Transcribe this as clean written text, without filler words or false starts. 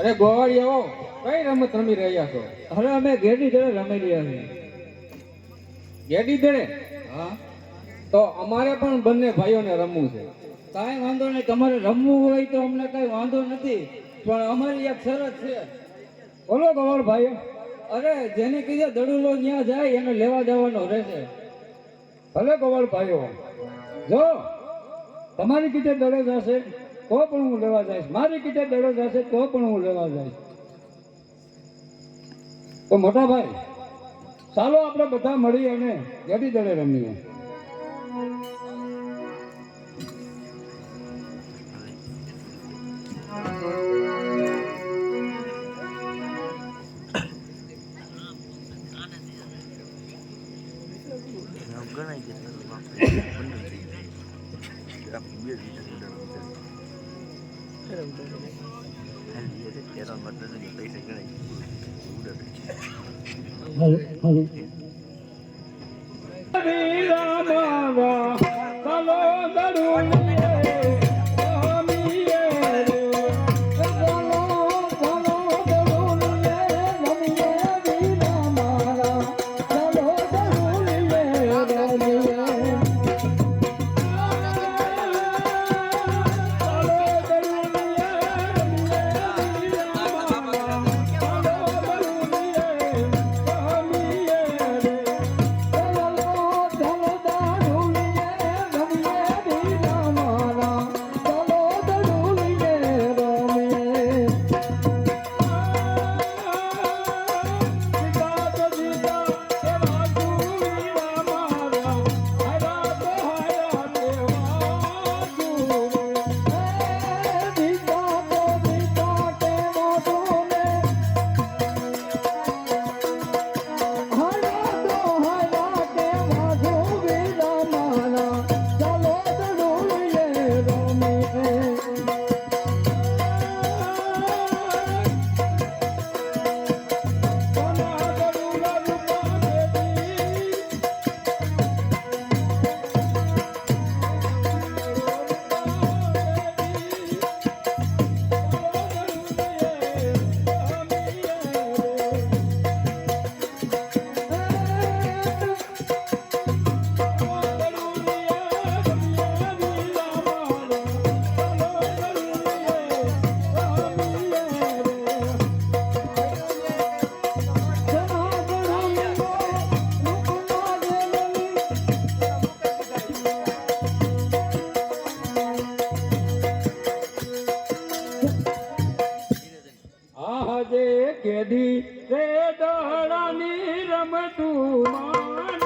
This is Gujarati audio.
અરે ગોવાળિયાઓ કઈ રમત રમી રહ્યા છો? હવે અમે ગેડી દડે રમી રહ્યા છીએ. ગેડી દડે? હા, તો અમારે પણ બંને ભાઈઓને રમવું છે. કાંઈ વાંધો નહીં, તમારે રમવું હોય તો અમને કઈ વાંધો નથી, પણ અમારી એક શરત છે. બોલો ગોવાળ ભાઈઓ. અરે જેને કીધે દડુલો જ્યાં જાય એને લેવા જવાનો રહેશે. ભલે ગોવાળ ભાઈઓ, જો તમારી કીધે દડો જશે તો પણ હું લેવા જઈશ, મારી કીધે દડો જશે તો પણ હું લેવા જઈશ. તો મોટા ભાઈ, ચાલો આપણે બધા મળી અને ગેડી દડે રમીએ. કેદી રે દહડાની રમતું